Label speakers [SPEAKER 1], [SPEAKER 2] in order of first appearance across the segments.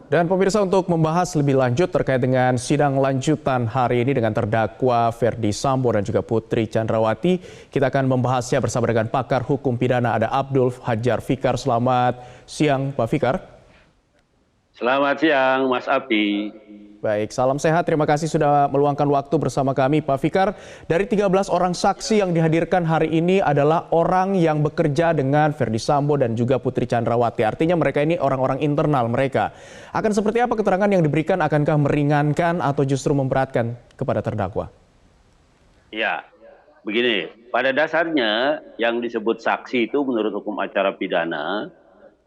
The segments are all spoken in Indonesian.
[SPEAKER 1] Dan pemirsa, untuk membahas lebih lanjut terkait dengan sidang lanjutan hari ini dengan terdakwa Ferdy Sambo dan juga Putri Chandrawati, kita akan membahasnya bersama dengan pakar hukum pidana ada Abdul Hadjar Fikar. Selamat siang Pak Fikar.
[SPEAKER 2] Selamat siang Mas Abdi.
[SPEAKER 1] Baik, salam sehat. Terima kasih sudah meluangkan waktu bersama kami Pak Fikar. Dari 13 orang saksi yang dihadirkan hari ini adalah orang yang bekerja dengan Ferdy Sambo dan juga Putri Chandrawati. Artinya mereka ini orang-orang internal mereka. Akan seperti apa keterangan yang diberikan? Akankah meringankan atau justru memberatkan kepada terdakwa?
[SPEAKER 2] Ya, begini. Pada dasarnya yang disebut saksi itu menurut hukum acara pidana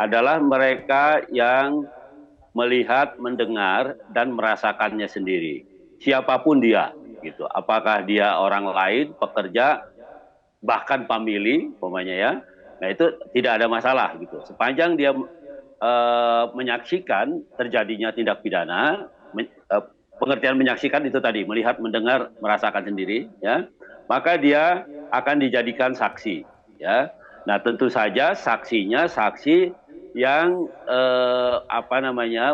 [SPEAKER 2] adalah mereka yang melihat, mendengar, dan merasakannya sendiri. Siapapun dia, gitu. Apakah dia orang lain, pekerja, bahkan famili, umpamanya ya. Nah itu tidak ada masalah, gitu. Sepanjang dia menyaksikan terjadinya tindak pidana, pengertian menyaksikan itu tadi, melihat, mendengar, merasakan sendiri, ya, maka dia akan dijadikan saksi, ya. Nah tentu saja saksinya saksi yang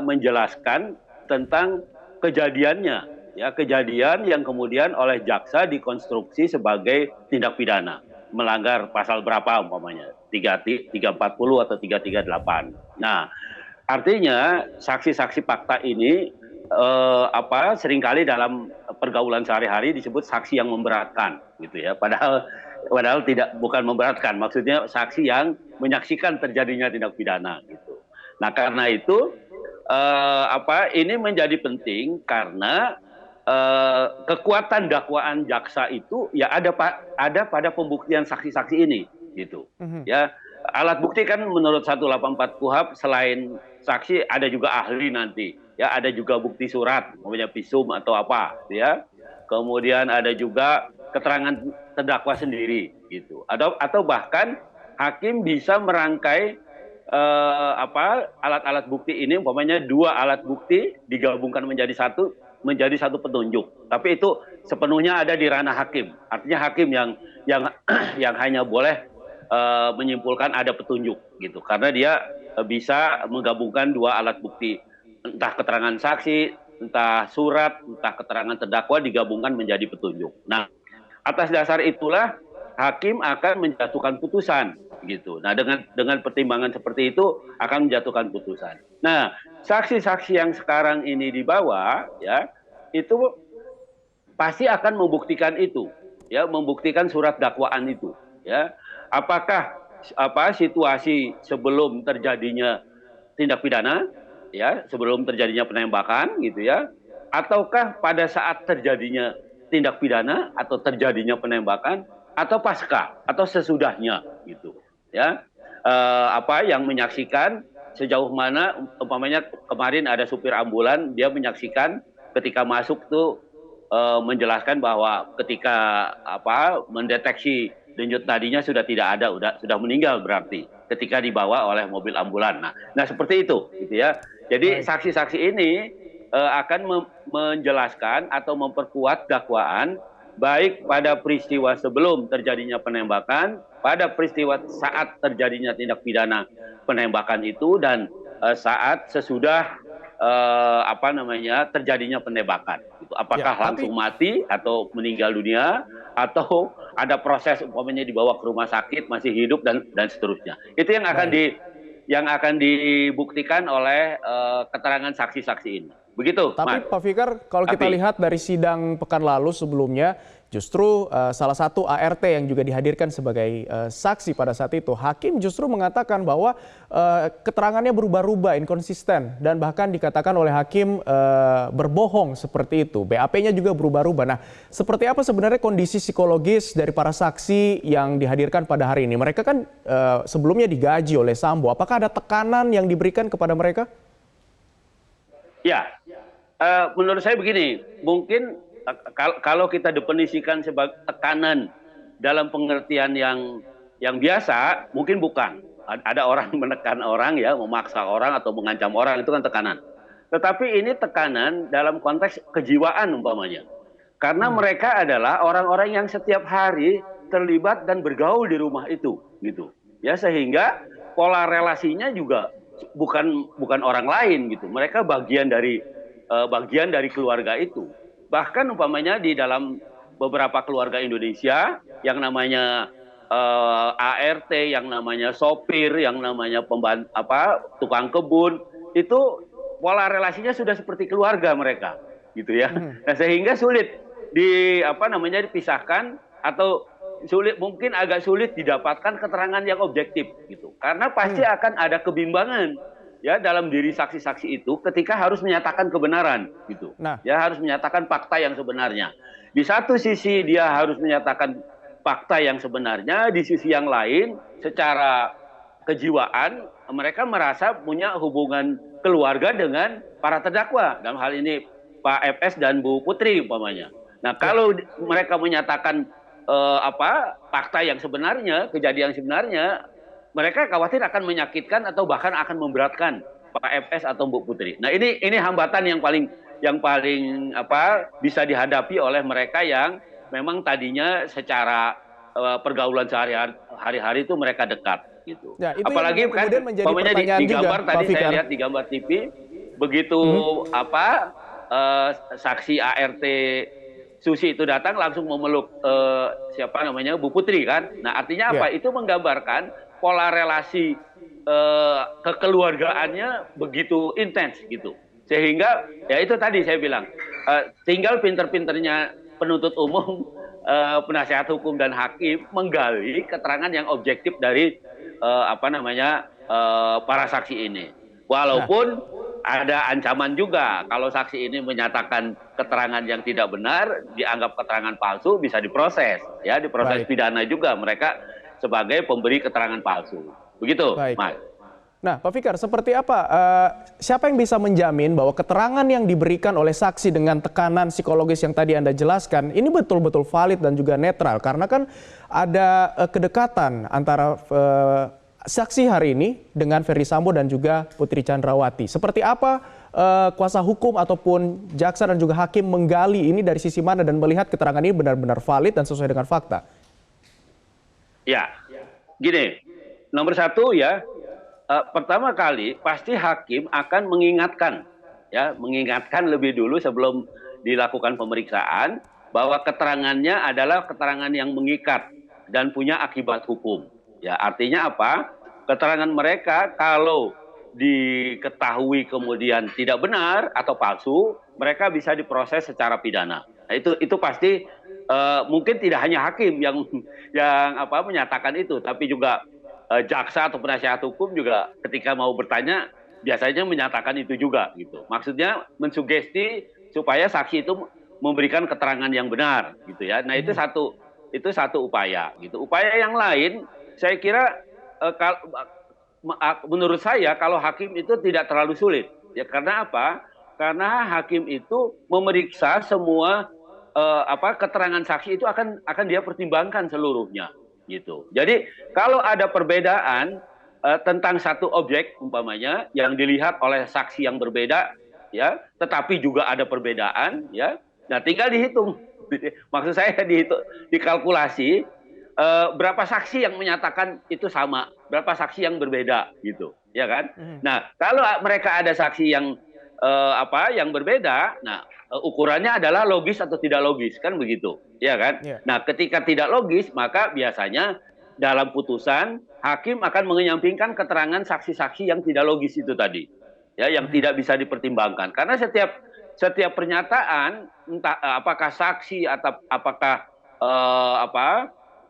[SPEAKER 2] menjelaskan tentang kejadiannya, ya, kejadian yang kemudian oleh jaksa dikonstruksi sebagai tindak pidana melanggar pasal berapa umpamanya 340 atau 338. Nah artinya saksi-saksi fakta ini seringkali dalam pergaulan sehari-hari disebut saksi yang memberatkan, gitu ya. Padahal bukan memberatkan, maksudnya saksi yang menyaksikan terjadinya tindak pidana, gitu. Nah karena itu ini menjadi penting karena kekuatan dakwaan jaksa itu ya ada pada pembuktian saksi-saksi ini, gitu. Ya, alat bukti kan menurut 184 KUHP selain saksi ada juga ahli nanti, ya, ada juga bukti surat, namanya visum atau apa, ya. Kemudian ada juga keterangan terdakwa sendiri, gitu. Atau bahkan hakim bisa merangkai alat-alat bukti ini, umpamanya dua alat bukti digabungkan menjadi satu petunjuk. Tapi itu sepenuhnya ada di ranah hakim. Artinya hakim yang hanya boleh menyimpulkan ada petunjuk, gitu. Karena dia bisa menggabungkan dua alat bukti, entah keterangan saksi, entah surat, entah keterangan terdakwa digabungkan menjadi petunjuk. Nah, atas dasar itulah hakim akan menjatuhkan putusan, gitu. Nah, dengan pertimbangan seperti itu akan menjatuhkan putusan. Nah, saksi-saksi yang sekarang ini dibawa, ya, itu pasti akan membuktikan itu, ya, membuktikan surat dakwaan itu, ya. Apakah situasi sebelum terjadinya tindak pidana, ya, sebelum terjadinya penembakan, gitu ya, ataukah pada saat terjadinya tindak pidana atau terjadinya penembakan, atau pasca atau sesudahnya, gitu, ya. Yang menyaksikan sejauh mana, umpamanya kemarin ada supir ambulan, dia menyaksikan ketika masuk tuh menjelaskan bahwa ketika mendeteksi denyut nadinya sudah tidak ada, sudah meninggal berarti ketika dibawa oleh mobil ambulan. Nah seperti itu, gitu ya. Jadi saksi-saksi ini akan menjelaskan atau memperkuat dakwaan baik pada peristiwa sebelum terjadinya penembakan, pada peristiwa saat terjadinya tindak pidana penembakan itu, dan saat sesudah terjadinya penembakan. Apakah langsung mati atau meninggal dunia, atau ada proses umpamanya dibawa ke rumah sakit masih hidup dan seterusnya. Itu yang akan dibuktikan oleh keterangan saksi-saksi ini. Begitu.
[SPEAKER 1] Tapi Pak Fikar, kalau kita lihat dari sidang pekan lalu sebelumnya, justru salah satu ART yang juga dihadirkan sebagai saksi pada saat itu, hakim justru mengatakan bahwa keterangannya berubah-ubah, inkonsisten, dan bahkan dikatakan oleh hakim berbohong seperti itu. BAP-nya juga berubah-ubah. Nah, seperti apa sebenarnya kondisi psikologis dari para saksi yang dihadirkan pada hari ini? Mereka kan sebelumnya digaji oleh Sambo. Apakah ada tekanan yang diberikan kepada mereka?
[SPEAKER 2] Ya, menurut saya begini, mungkin kalau kita definisikan sebagai tekanan dalam pengertian yang biasa, mungkin bukan. Ada orang menekan orang, ya, memaksa orang atau mengancam orang, itu kan tekanan. Tetapi ini tekanan dalam konteks kejiwaan umpamanya. Karena mereka adalah orang-orang yang setiap hari terlibat dan bergaul di rumah itu, gitu. Ya, sehingga pola relasinya juga bukan orang lain gitu. Mereka bagian dari keluarga itu. Bahkan umpamanya di dalam beberapa keluarga Indonesia yang namanya ART, yang namanya sopir, yang namanya tukang kebun, itu pola relasinya sudah seperti keluarga mereka, gitu ya. Nah, sehingga sulit dipisahkan, atau mungkin agak sulit didapatkan keterangan yang objektif gitu. Karena pasti akan ada kebimbangan ya dalam diri saksi-saksi itu ketika harus menyatakan kebenaran gitu.
[SPEAKER 1] Nah,
[SPEAKER 2] Ya harus menyatakan fakta yang sebenarnya. Di satu sisi dia harus menyatakan fakta yang sebenarnya, di sisi yang lain secara kejiwaan mereka merasa punya hubungan keluarga dengan para terdakwa. Dalam hal ini Pak FS dan Bu Putri umpamanya. Nah, kalau mereka menyatakan fakta yang sebenarnya, kejadian sebenarnya, mereka khawatir akan menyakitkan atau bahkan akan memberatkan Pak FS atau Bu Putri. Nah, ini hambatan yang paling bisa dihadapi oleh mereka yang memang tadinya secara pergaulan sehari-hari itu mereka dekat gitu.
[SPEAKER 1] ya, itu
[SPEAKER 2] Apalagi
[SPEAKER 1] yang
[SPEAKER 2] kan
[SPEAKER 1] kemudian menjadi
[SPEAKER 2] di gambar
[SPEAKER 1] juga,
[SPEAKER 2] tadi
[SPEAKER 1] Pak Fikar.
[SPEAKER 2] saya lihat di gambar TV begitu saksi ART Susi itu datang langsung memeluk Bu Putri kan. Nah, artinya apa? Itu menggambarkan pola relasi kekeluargaannya begitu intens gitu. Sehingga ya itu tadi saya bilang tinggal pinter-pinternya penuntut umum, penasihat hukum dan hakim menggali keterangan yang objektif dari para saksi ini. Walaupun ada ancaman juga kalau saksi ini menyatakan keterangan yang tidak benar, dianggap keterangan palsu, bisa diproses ya, diproses pidana juga mereka sebagai pemberi keterangan palsu. Begitu, Mas.
[SPEAKER 1] Nah, Pak Fikar, seperti apa? Siapa yang bisa menjamin bahwa keterangan yang diberikan oleh saksi dengan tekanan psikologis yang tadi Anda jelaskan ini betul-betul valid dan juga netral? Karena kan ada kedekatan antara saksi hari ini dengan Ferdy Sambo dan juga Putri Chandrawati. Seperti apa kuasa hukum ataupun jaksa dan juga hakim menggali ini dari sisi mana dan melihat keterangan ini benar-benar valid dan sesuai dengan fakta?
[SPEAKER 2] Ya, gini, nomor satu ya, pertama kali pasti hakim akan mengingatkan lebih dulu sebelum dilakukan pemeriksaan bahwa keterangannya adalah keterangan yang mengikat dan punya akibat hukum. Ya, artinya apa? Keterangan mereka kalau diketahui kemudian tidak benar atau palsu, mereka bisa diproses secara pidana. Nah, itu pasti mungkin tidak hanya hakim yang menyatakan itu, tapi juga jaksa atau penasihat hukum juga ketika mau bertanya biasanya menyatakan itu juga gitu. Maksudnya mensugesti supaya saksi itu memberikan keterangan yang benar gitu ya. Nah, itu satu upaya gitu. Upaya yang lain saya kira menurut saya kalau hakim itu tidak terlalu sulit. Ya, karena apa? Karena hakim itu memeriksa semua keterangan saksi itu akan dia pertimbangkan seluruhnya gitu. Jadi kalau ada perbedaan tentang satu objek umpamanya yang dilihat oleh saksi yang berbeda ya, tetapi juga ada perbedaan ya. Nah, tinggal dihitung. Maksud saya dikalkulasi berapa saksi yang menyatakan itu sama, berapa saksi yang berbeda gitu, ya kan? Nah, kalau mereka ada saksi yang yang berbeda, nah ukurannya adalah logis atau tidak logis, kan begitu, ya kan? Nah, ketika tidak logis, maka biasanya dalam putusan hakim akan menyampingkan keterangan saksi-saksi yang tidak logis itu tadi, ya, yang tidak bisa dipertimbangkan, karena setiap pernyataan, entah apakah saksi atau apakah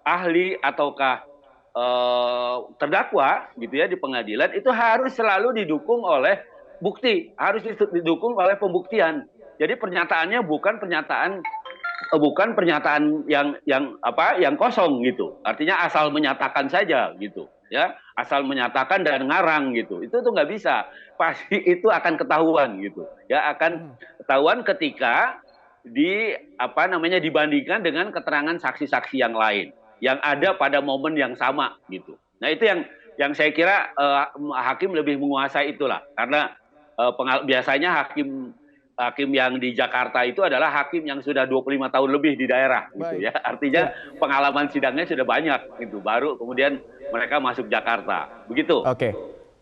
[SPEAKER 2] ahli ataukah terdakwa gitu ya di pengadilan, itu harus selalu didukung oleh bukti, harus didukung oleh pembuktian. Jadi pernyataannya bukan pernyataan yang kosong gitu. Artinya asal menyatakan saja gitu ya, asal menyatakan dan ngarang gitu. Itu tuh nggak bisa. Pasti itu akan ketahuan gitu. Ya, akan ketahuan ketika dibandingkan dengan keterangan saksi-saksi yang lain yang ada pada momen yang sama gitu. Nah, itu yang saya kira hakim lebih menguasai itulah, karena biasanya hakim yang di Jakarta itu adalah hakim yang sudah 25 tahun lebih di daerah gitu ya. Artinya pengalaman sidangnya sudah banyak gitu. Baru kemudian mereka masuk Jakarta. Begitu.
[SPEAKER 1] Oke.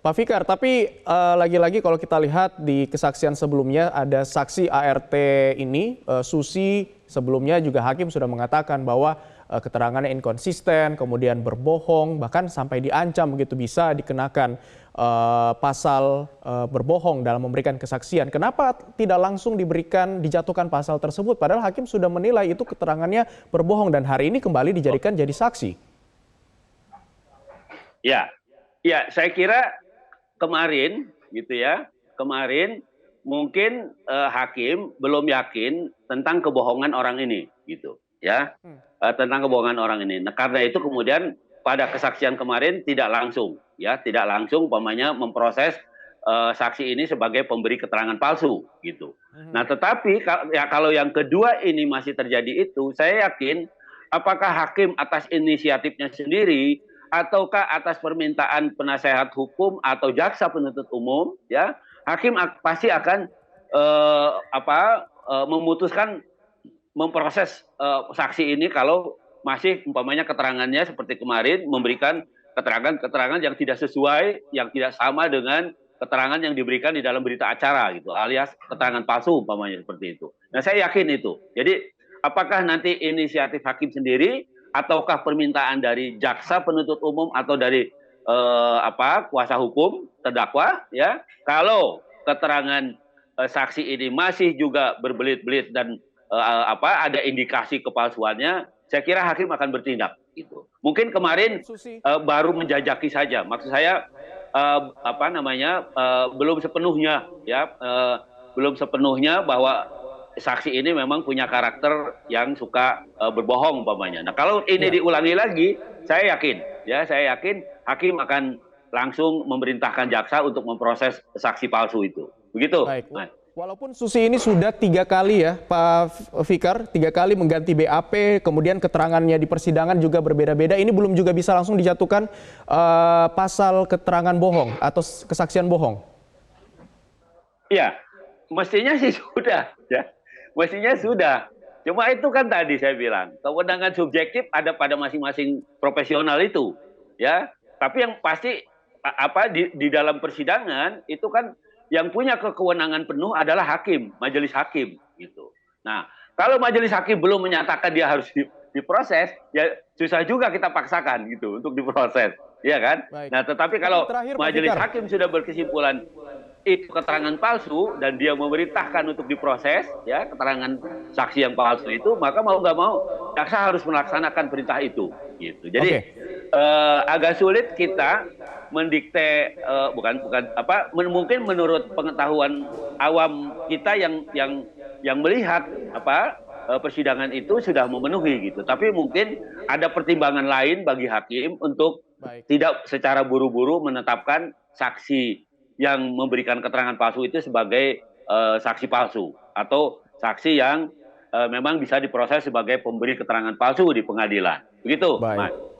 [SPEAKER 1] Pak Fikar, tapi lagi-lagi kalau kita lihat di kesaksian sebelumnya ada saksi ART ini, Susi, sebelumnya juga hakim sudah mengatakan bahwa keterangannya inkonsisten, kemudian berbohong, bahkan sampai diancam begitu bisa dikenakan pasal berbohong dalam memberikan kesaksian. Kenapa tidak langsung dijatuhkan pasal tersebut? Padahal hakim sudah menilai itu keterangannya berbohong dan hari ini kembali dijadikan jadi saksi.
[SPEAKER 2] Ya, ya, saya kira kemarin gitu ya, kemarin mungkin hakim belum yakin tentang kebohongan orang ini gitu ya, tentang kebohongan orang ini. Nah, karena itu kemudian pada kesaksian kemarin tidak langsung umpamanya memproses saksi ini sebagai pemberi keterangan palsu gitu. Nah, tetapi ya kalau yang kedua ini masih terjadi itu, saya yakin apakah hakim atas inisiatifnya sendiri ataukah atas permintaan penasehat hukum atau jaksa penuntut umum, ya hakim pasti akan memutuskan memproses saksi ini kalau masih umpamanya keterangannya seperti kemarin memberikan keterangan-keterangan yang tidak sesuai, yang tidak sama dengan keterangan yang diberikan di dalam berita acara gitu, alias keterangan palsu umpamanya seperti itu. Nah, saya yakin itu. Jadi apakah nanti inisiatif hakim sendiri ataukah permintaan dari jaksa penuntut umum atau dari kuasa hukum terdakwa, ya, kalau keterangan saksi ini masih juga berbelit-belit dan ada indikasi kepalsuannya, saya kira hakim akan bertindak gitu. Mungkin kemarin baru menjajaki saja, maksud saya belum sepenuhnya ya, belum sepenuhnya bahwa saksi ini memang punya karakter yang suka berbohong umpamanya. Nah, kalau ini diulangi lagi, saya yakin hakim akan langsung memerintahkan jaksa untuk memproses saksi palsu itu. Begitu.
[SPEAKER 1] Baik. Walaupun Susi ini sudah 3 kali ya, Pak Fikar, 3 kali mengganti BAP, kemudian keterangannya di persidangan juga berbeda-beda. Ini belum juga bisa langsung dijatuhkan pasal keterangan bohong atau kesaksian bohong.
[SPEAKER 2] Iya, mestinya sih sudah, ya. Mestinya sudah. Cuma itu kan tadi saya bilang, kewenangan subjektif ada pada masing-masing profesional itu, ya. Tapi yang pasti di dalam persidangan itu kan yang punya kewenangan penuh adalah hakim, majelis hakim gitu. Nah, kalau majelis hakim belum menyatakan dia harus diproses, ya susah juga kita paksakan gitu untuk diproses, ya kan? Baik. Nah, tetapi kalau majelis hakim sudah berkesimpulan itu keterangan palsu dan dia memerintahkan untuk diproses, ya keterangan saksi yang palsu itu, maka mau nggak mau jaksa harus melaksanakan perintah itu gitu. Jadi agak sulit kita mendikte, mungkin menurut pengetahuan awam kita yang melihat persidangan itu sudah memenuhi gitu, tapi mungkin ada pertimbangan lain bagi hakim untuk tidak secara buru-buru menetapkan saksi yang memberikan keterangan palsu itu sebagai saksi palsu atau saksi yang memang bisa diproses sebagai pemberi keterangan palsu di pengadilan. Begitu, Mas.